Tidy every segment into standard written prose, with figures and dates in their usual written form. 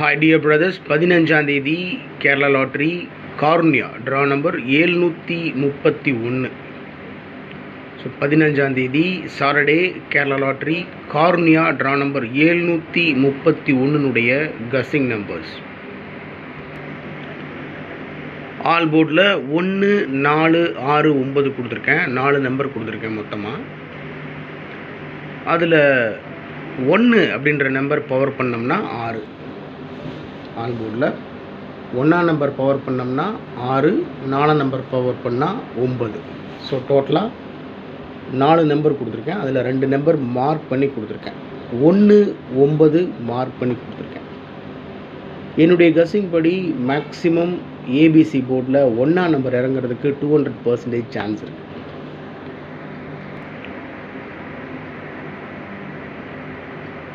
Hi dear brothers, 15ஆம் தேதி Kerala lottery cornea draw number 731. So 15ஆம் தேதி Saturday Kerala lottery cornea draw number 731 guessing numbers. All போர்டில் 1 4 6 9 கொடுத்துருக்கேன். 4 நம்பர் கொடுத்துருக்கேன் மொத்தமாக. அதில் 1 அப்படின்ற நம்பர் பவர் பண்ணோம்னா 6. ஆல் போர்டில் 1ஆம் நம்பர் பவர் பண்ணோம்னா 6, 4ஆம் நம்பர் பவர் பண்ணால் 9. ஸோ டோட்டலாக 4 நம்பர் கொடுத்துருக்கேன். அதில் 2 நம்பர் மார்க் பண்ணி கொடுத்துருக்கேன். 1 9 மார்க் பண்ணி கொடுத்துருக்கேன். என்னுடைய கஸ்ஸிங் படி மேக்ஸிமம் ஏபிசி போர்டில் 1ஆம் நம்பர் இறங்குறதுக்கு 200% சான்ஸ் இருக்குது.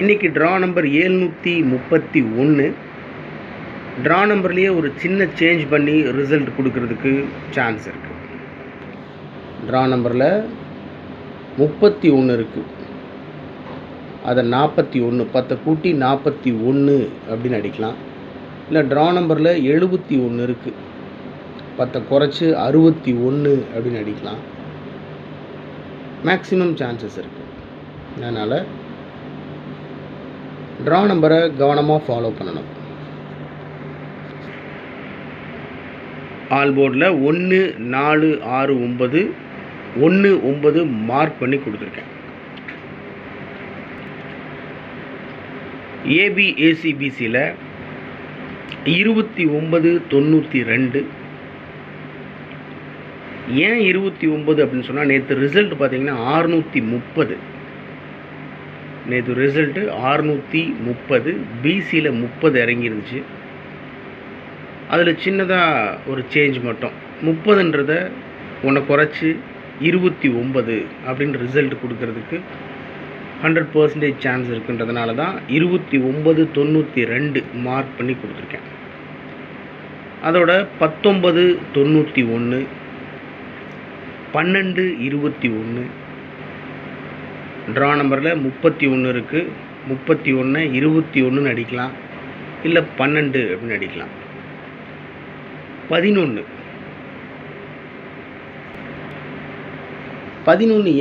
இன்றைக்கி ட்ரா நம்பர் 731. ட்ரா நம்பர்லேயே ஒரு சின்ன சேஞ்ச் பண்ணி ரிசல்ட் கொடுக்கறதுக்கு சான்ஸ் இருக்குது. ட்ரா நம்பரில் 31 இருக்குது. அதை 41 10 கூட்டி 41 அப்படின்னு அடிக்கலாம். இல்லை ட்ரா நம்பரில் 71 இருக்குது. 10 குறைச்சி 61 அப்படின்னு அடிக்கலாம். மேக்ஸிமம் சான்சஸ் இருக்குது. அதனால் ட்ரா நம்பரை கவனமாக ஃபாலோ பண்ணணும். ஆல் போர்டில் 1 4 6 9 1 9 மார்க் பண்ணி கொடுத்துருக்கேன். ஏபிஏசிபிசியில் 29 92. ஏன் 29 அப்படின்னு சொன்னால், நேற்று ரிசல்ட் பார்த்தீங்கன்னா 630. நேற்று ரிசல்ட்டு 630. பிசியில் 30 இறங்கிருந்துச்சு. அதில் சின்னதாக ஒரு சேஞ்ச் மட்டும் 30ன்றத ஒன்றை குறைச்சி 29 அப்படின்னு ரிசல்ட் கொடுக்கறதுக்கு 100% சான்ஸ் இருக்குன்றதுனால தான் 29 92 மார்க் பண்ணி கொடுத்துருக்கேன். அதோட 19 91 12 21. ட்ரா நம்பரில் 31 இருக்குது. 31 21 அடிக்கலாம், இல்லை 12 அப்படின்னு அடிக்கலாம். 11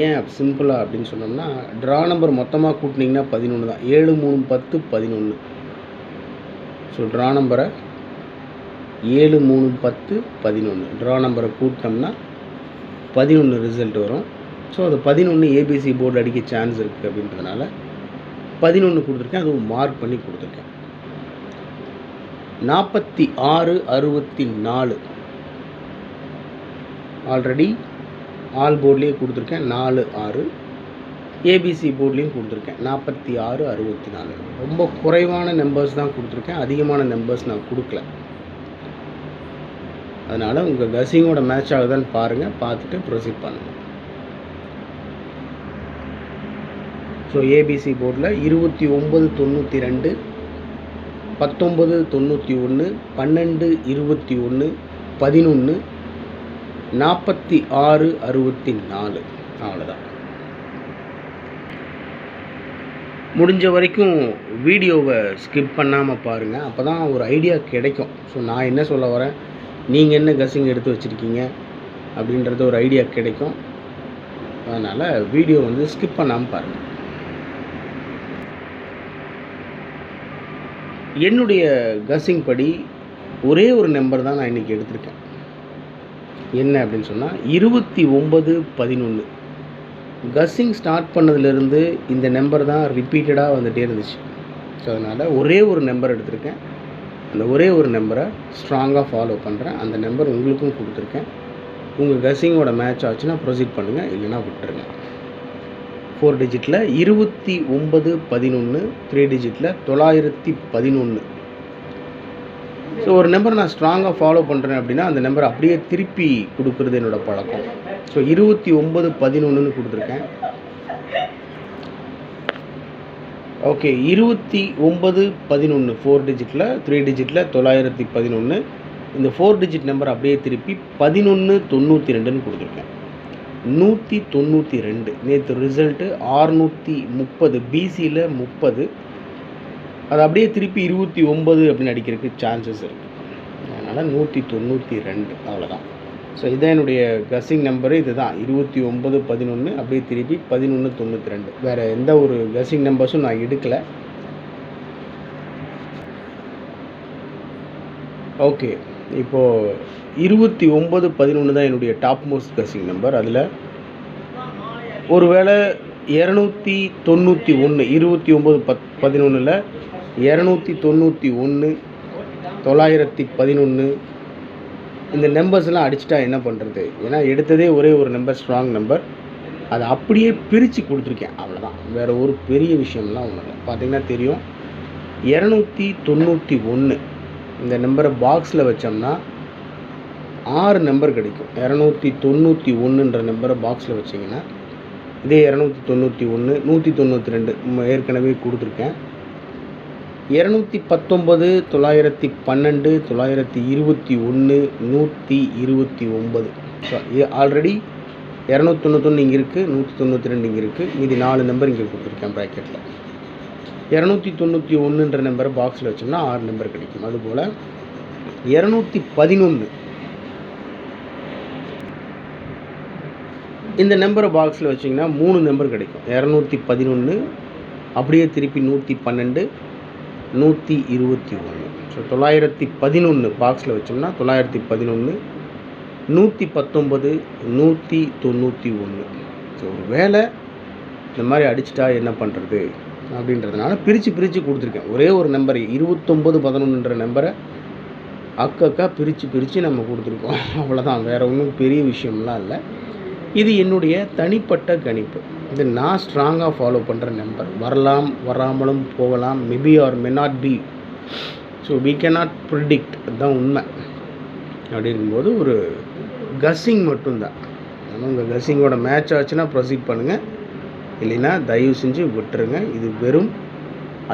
ஏன் சிம்பிளாக அப்படின்னு சொன்னோம்னா, ட்ரா நம்பர் மொத்தமாக கூட்டினீங்கன்னா 11 தான். 7 3 10 11. ஸோ ட்ரா நம்பரை 7 3 10 11 ட்ரா நம்பரை கூட்டினோம்னா 11 ரிசல்ட் வரும். ஸோ அது 11 ஏபிசி போர்டு அடிக்க சான்ஸ் இருக்குது அப்படின்றதுனால 11 கொடுத்துருக்கேன். அதுவும் மார்க் பண்ணி கொடுத்துருக்கேன். 46 64 ஆல்ரெடி ஆல் போர்ட்லேயே கொடுத்துருக்கேன். 4 6 ஏபிசி போர்ட்லேயும் கொடுத்துருக்கேன். 46 64 ரொம்ப குறைவான நம்பர்ஸ் தான் கொடுத்துருக்கேன். அதிகமான நம்பர்ஸ் நான் கொடுக்கல. அதனால் உங்கள் கஸ்ஸிங்கோட மேட்ச் ஆகுதான்னு பாருங்கள். பார்த்துட்டு ப்ரொசீட் பண்ணுங்கள். ஸோ ஏபிசி போர்டில் 29 92 19 91 12 21 11 46 64 அவ்வளோதான். முடிஞ்ச வரைக்கும் வீடியோவை ஸ்கிப் பண்ணாமல் பாருங்கள். அப்போ தான் ஒரு ஐடியா கிடைக்கும். ஸோ நான் என்ன சொல்ல வரேன், நீங்கள் என்ன கஸ்ஸிங் எடுத்து வச்சுருக்கீங்க அப்படின்றது ஒரு ஐடியா கிடைக்கும். அதனால் வீடியோ ஸ்கிப் பண்ணாமல் பாருங்கள். என்னுடைய கஸ்ஸிங் படி ஒரே ஒரு நம்பர் தான் நான் இன்றைக்கி எடுத்திருக்கேன். என்ன அப்படின்னு சொன்னால் 29 11. கஸ்ஸிங் ஸ்டார்ட் பண்ணதுலேருந்து இந்த நம்பர் தான் ரிப்பீட்டடாக வந்துகிட்டே இருந்துச்சு. ஸோ அதனால் ஒரே ஒரு நம்பர் எடுத்திருக்கேன். அந்த ஒரே ஒரு நம்பரை ஸ்ட்ராங்காக ஃபாலோ பண்ணுறேன். அந்த நம்பர் உங்களுக்கும் கொடுத்துருக்கேன். உங்கள் கஸ்ஸிங்கோட மேட்ச் ஆச்சுன்னா ப்ரொசீட் பண்ணுங்கள், இல்லைனா விட்டுருங்க. 4 டிஜிட்டில் 29 11, 3 டிஜிட்டில் 911. ஸோ ஒரு நம்பர் நான் ஸ்ட்ராங்காக ஃபாலோ பண்ணுறேன் அப்படின்னா அந்த நம்பர் அப்படியே திருப்பி கொடுக்குறது என்னோடய பழக்கம். ஸோ 29 11 கொடுத்துருக்கேன். ஓகே, 29 11 4 டிஜிட்டில் 3 டிஜிட்டில் 911. இந்த 4 டிஜிட் நம்பர் அப்படியே திருப்பி 11 92 கொடுத்துருக்கேன். 192. நேற்று ரிசல்ட்டு 630. பிசியில் 30, அது அப்படியே திருப்பி 29 அப்படின்னு அடிக்கிறதுக்கு சான்சஸ் இருக்குது. அதனால் 192 அவ்வளோதான். ஸோ இதான் என்னுடைய கஸ்ஸிங் நம்பரு. இது தான் 2911 அப்படியே திருப்பி 1192. வேறு எந்த ஒரு கஸ்ஸிங் நம்பர்ஸும் நான் எடுக்கலை. ஓகே, இப்போது 2911 தான் என்னுடைய டாப் மோஸ்ட் கஸ்ஸிங் நம்பர். அதில் ஒரு வேளை 291 2911ல் 291 911 இந்த நம்பர்ஸ்லாம் அடிச்சிட்டா என்ன பண்ணுறது? ஏன்னா எடுத்ததே ஒரே ஒரு நம்பர், ஸ்ட்ராங் நம்பர். அதை அப்படியே பிரித்து கொடுத்துருக்கேன், அவ்வளோதான். வேறு ஒரு பெரிய விஷயம்லாம் ஒன்றும் இல்லை. பார்த்திங்கன்னா தெரியும், 291 இந்த நம்பரை பாக்ஸில் வச்சோம்னா 6 நம்பர் கிடைக்கும். 291ன்ற நம்பரை பாக்ஸில் வச்சிங்கன்னா இதே 291 192 ஏற்கனவே கொடுத்துருக்கேன். 219 912 921 129. ஸோ ஆல்ரெடி 291 இங்கே இருக்குது, 192 இங்கே இருக்குது, மீதி 4 நம்பர் இங்கே கொடுத்துருக்கேன் ப்ராக்கெட்டில். 291ன்ற நம்பரை பாக்ஸில் வச்சோம்னா 6 நம்பர் கிடைக்கும். அதுபோல் 211 இந்த நம்பரை பாக்ஸில் வச்சிங்கன்னா 3 நம்பர் கிடைக்கும். 211 அப்படியே திருப்பி 112 121. ஸோ 911 பாக்ஸில் வச்சோம்னா 911 119 191. ஸோ ஒரு வேளை இந்த மாதிரி அடிச்சிட்டா என்ன பண்ணுறது அப்படின்றதுனால பிரித்து கொடுத்துருக்கேன். ஒரே ஒரு நம்பர் 2911ன்ற நம்பரை அக்கா பிரித்து நம்ம கொடுத்துருக்கோம், அவ்வளோதான். வேறு ஒன்றும் பெரிய விஷயம்லாம் இல்லை. இது என்னுடைய தனிப்பட்ட கணிப்பு. இது நான் ஸ்ட்ராங்காக ஃபாலோ பண்ணுற நம்பர். வரலாம், வராமலும் போகலாம், maybe R may not be. So we cannot predict, அதுதான் உண்மை. அப்படி இருக்கும்போது ஒரு கஸ்ஸிங் மட்டும்தான். ஆனால் உங்கள் கஸ்ஸிங்கோட மேட்ச் ஆச்சுன்னா ப்ரொசீட் பண்ணுங்கள், இல்லைன்னா தயவு செஞ்சு விட்டுருங்க. இது வெறும்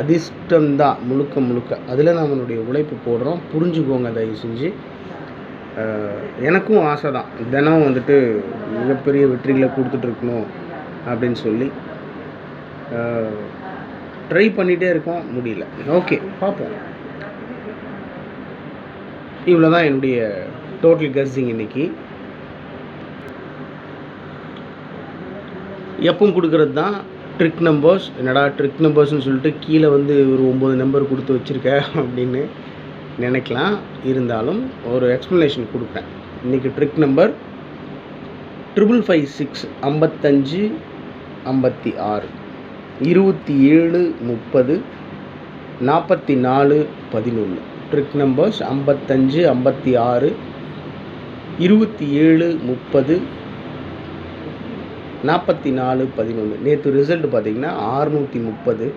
அதிர்ஷ்டம்தான் முழுக்க. அதில் நம்மளுடைய உழைப்பு போடுறோம், புரிஞ்சுக்கோங்க தயவு செஞ்சு. எனக்கும் ஆசை தான் தினம் வந்துட்டு மிகப்பெரிய வெற்றிகளை கொடுத்துட்ருக்கணும் அப்படின்னு சொல்லி ட்ரை பண்ணிகிட்டே இருக்கோம், முடியல. ஓகே, பார்ப்போம். இவ்வளோ தான் என்னுடைய டோட்டல் கஸ்ஸிங் இன்றைக்கி. எப்பவும் கொடுக்குறது தான் ட்ரிக் நம்பர்ஸ். என்னடா ட்ரிக் நம்பர்ஸ்னு சொல்லிட்டு கீழே வந்து ஒரு 9 நம்பர் கொடுத்து வச்சுருக்க அப்படின்னு நினைக்கலாம். இருந்தாலும் ஒரு எக்ஸ்ப்ளனேஷன் கொடுக்குறேன். இன்றைக்கி ட்ரிக் நம்பர் 5556 55 56 27 30 44 11. Trick numbers 55 56 27 30 44 11. நேற்று ரிசல்ட் பார்த்திங்கன்னா 630.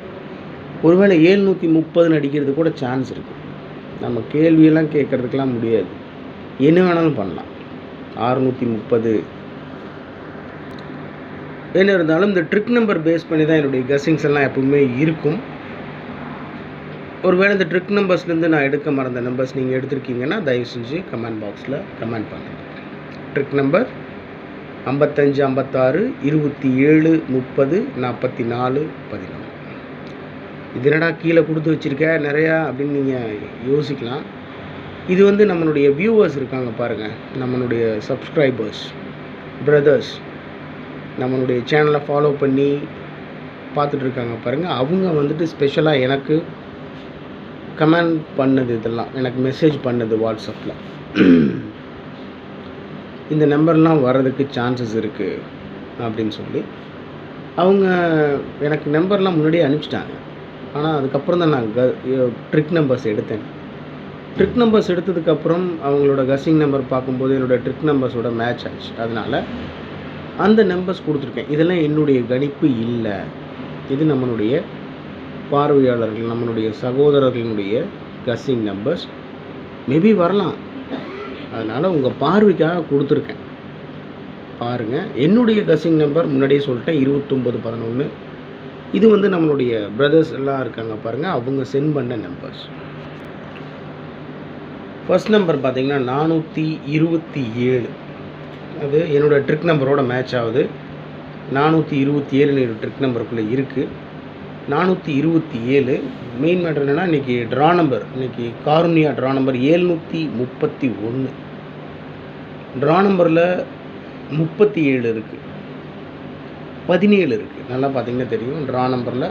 ஒருவேளை 730 அடிக்கிறது கூட சான்ஸ் இருக்குது. நம்ம கேள்வியெல்லாம் கேட்குறதுக்கெலாம் முடியாது, என்ன வேணாலும் பண்ணலாம். 630 என்ன இருந்தாலும் இந்த ட்ரிக் நம்பர் பேஸ் பண்ணி தான் என்னுடைய கஸ்ஸிங்ஸ் எல்லாம் எப்பவுமே இருக்கும். ஒருவேளை இந்த ட்ரிக் நம்பர்ஸ்லேருந்து நான் எடுக்க மறந்த நம்பர்ஸ் நீங்கள் எடுத்திருக்கீங்கன்னா தயவு செஞ்சு கமெண்ட் பாக்ஸில் கமெண்ட் பண்ணுங்கள். Trick number 55 56 27 30 44 11. இது என்னடா கீழே கொடுத்து வச்சுருக்க நிறையா அப்படின்னு நீங்கள் யோசிக்கலாம். இது வந்து நம்மளுடைய வியூவர்ஸ் இருக்காங்க பாருங்கள், நம்மளுடைய சப்ஸ்கிரைபர்ஸ் பிரதர்ஸ் நம்மளுடைய சேனலை ஃபாலோ பண்ணி பார்த்துட்ருக்காங்க பாருங்கள். அவங்க வந்துட்டு ஸ்பெஷலாக எனக்கு கமெண்ட் பண்ணது, இதெல்லாம் எனக்கு மெசேஜ் பண்ணது வாட்ஸ்அப்பில். இந்த நம்பர்லாம் வர்றதுக்கு சான்சஸ் இருக்குது அப்படின்னு சொல்லி அவங்க எனக்கு நம்பர்லாம் முன்னாடியே அனுப்பிச்சிட்டாங்க. ஆனால் அதுக்கப்புறம் தான் நான் ட்ரிக் நம்பர்ஸ் எடுத்தேன். ட்ரிக் நம்பர்ஸ் எடுத்ததுக்கப்புறம் அவங்களோட கஸ்ஸிங் நம்பர் பார்க்கும்போது என்னோடய ட்ரிக் நம்பர்ஸோட மேட்ச் ஆச்சு. அதனால் அந்த நம்பர்ஸ் கொடுத்துருக்கேன். இதெல்லாம் என்னுடைய கணிப்பு இல்லை, இது நம்மளுடைய பார்வையாளர்கள் நம்மளுடைய சகோதரர்களுடைய கஸ்ஸிங் நம்பர்ஸ். மேபி வரலாம், அதனால் உங்கள் பார்வைக்காக கொடுத்துருக்கேன். பாருங்கள், என்னுடைய கஸ்ஸிங் நம்பர் முன்னாடியே சொல்லிட்டேன் 2911. இது வந்து நம்மளுடைய பிரதர்ஸ் எல்லாம் இருக்காங்க பாருங்கள், அவங்க சென்ட் பண்ண நம்பர்ஸ். ஃபர்ஸ்ட் நம்பர் பார்த்திங்கன்னா 427. அது என்னோடய ட்ரிக் நம்பரோட மேட்ச் ஆகுது. 427 என்னோடய ட்ரிக் நம்பருக்குள்ளே இருக்குது. 427. மெயின் மேட்டர் என்னென்னா, இன்றைக்கி ட்ரா நம்பர், இன்றைக்கி காருண்யா ட்ரா நம்பர் 731. ட்ரா நம்பரில் 37 இருக்குது, 17 இருக்குது. நல்லா பார்த்தீங்கன்னா தெரியும். ட்ரா நம்பரில்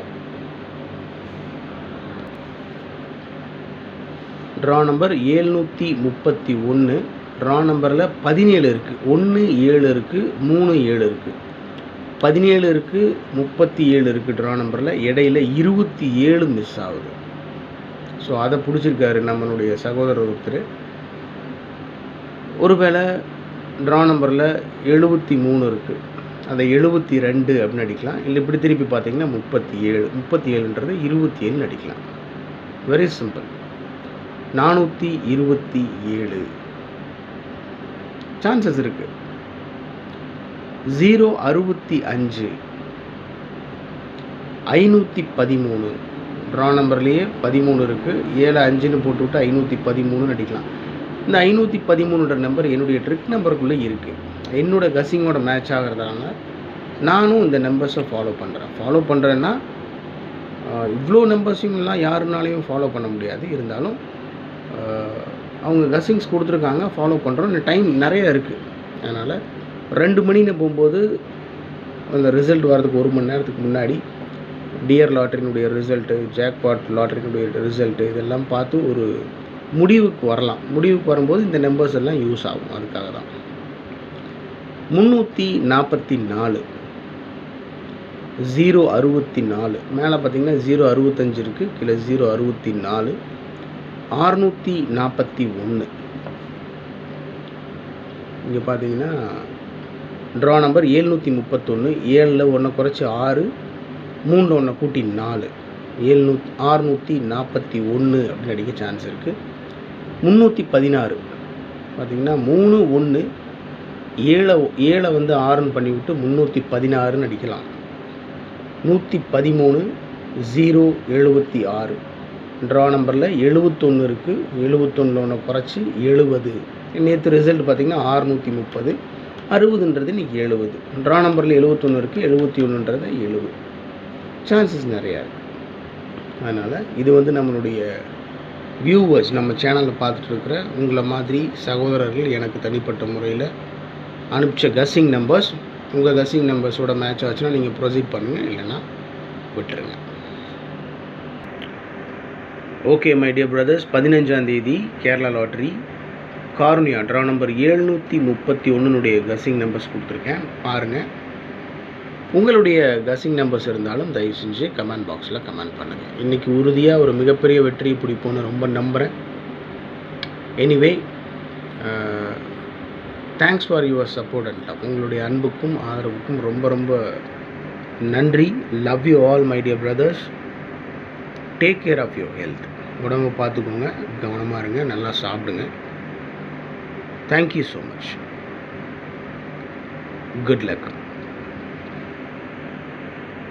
ட்ரா நம்பர் 731. ட்ரா நம்பரில் 17 இருக்குது, 1 7 இருக்குது, 3 7 இருக்குது, 17 இருக்குது, 37 இருக்குது. ட்ரா நம்பரில் இடையில 27 மிஸ் ஆகுது. ஸோ அதை பிடிச்சிருக்காரு நம்மளுடைய சகோதரர் ஒருத்தர். ஒருவேளை ட்ரா நம்பரில் 73 இருக்குது, அதை 72 அப்படின்னு அடிக்கலாம். இல்லை இப்படி திருப்பி பார்த்தீங்கன்னா 37, 37ன்றது 27 அடிக்கலாம். Very simple. 427 சான்சஸ் இருக்குது. 065, 513. ட்ரா நம்பர்லேயே 13 இருக்குது, 7 5ன்னு போட்டுவிட்டு 513 அடிக்கலாம். இந்த 513ன்ற நம்பர் என்னுடைய ட்ரிக் நம்பருக்குள்ளே இருக்குது. என்னோட கசிங்கோட மேட்ச் ஆகிறதுனால நானும் இந்த நம்பர்ஸை ஃபாலோ பண்ணுறேன்னா இவ்வளோ நம்பர்ஸையும்லாம் யாருனாலையும் ஃபாலோ பண்ண முடியாது. இருந்தாலும் அவங்க கசிங்ஸ் கொடுத்துருக்காங்க, ஃபாலோ பண்ணுறோம். டைம் நிறைய இருக்குது. அதனால் 2 மணின்னு போகும்போது அந்த ரிசல்ட் வரதுக்கு 1 மணி நேரத்துக்கு முன்னாடி டியர் லாட்ரினுடைய ரிசல்ட்டு, ஜாக்பாட் லாட்ரினுடைய ரிசல்ட்டு இதெல்லாம் பார்த்து ஒரு முடிவுக்கு வரலாம். முடிவுக்கு வரும்போது இந்த நம்பர்ஸ் எல்லாம் யூஸ் ஆகும். அதுக்காக தான். 344, 064. மேலே பார்த்தீங்கன்னா 065 இருக்குது, கீழே 064. 641. இங்கே பார்த்தீங்கன்னா ட்ரா நம்பர் 731. 7ல் 1 குறைச்சி 6, 3ல் 1 கூட்டி 4, 641 அப்படின்னு அடிக்க சான்ஸ் இருக்குது. 316 பார்த்தீங்கன்னா 3 1 7 வந்து 6ன்னு பண்ணிவிட்டு 316ன்னு அடிக்கலாம். 113, 076. ட்ரா நம்பரில் 71 இருக்குது, 71ல் 1 குறைச்சி 70. நேற்று ரிசல்ட் பார்த்திங்கன்னா 630, 60ன்றது இன்றைக்கி 70. ட்ரா நம்பரில் 71 இருக்குது, 71ன்றது 70. சான்சஸ் நிறையா இருக்குது. அதனால் இது வந்து நம்மளுடைய வியூவர்ஸ், நம்ம சேனலில் பார்த்துட்ருக்கிற உங்களை மாதிரி சகோதரர்கள் எனக்கு தனிப்பட்ட முறையில் அனுப்பிச்ச கசிங் நம்பர்ஸ். உங்கள் கசிங் நம்பர்ஸோட மேட்ச் ஆச்சுன்னா நீங்கள் ப்ரொசீட் பண்ணுங்கள், இல்லைன்னா விட்டுருங்க. ஓகே மை டியர் பிரதர்ஸ், 15ஆம் தேதி Kerala lottery Karunya draw number 731 guessing numbers கொடுத்துருக்கேன். பாருங்கள். உங்களுடைய கசிங் நம்பர்ஸ் இருந்தாலும் தயவு செஞ்சு கமெண்ட் பாக்ஸில் கமெண்ட் பண்ணுங்கள். இன்றைக்கி உறுதியாக ஒரு மிகப்பெரிய வெற்றியை பிடிப்போன்னு ரொம்ப நம்புகிறேன். Anyway, thanks for your support and love. உங்களுடைய அன்புக்கும் ஆதரவுக்கும் ரொம்ப ரொம்ப நன்றி. Love you all my dear brothers. Take care of your health. உடம்பை பார்த்துக்கோங்க, கவனமாக இருங்க, நல்லா சாப்பிடுங்க. Thank you so much. Good luck.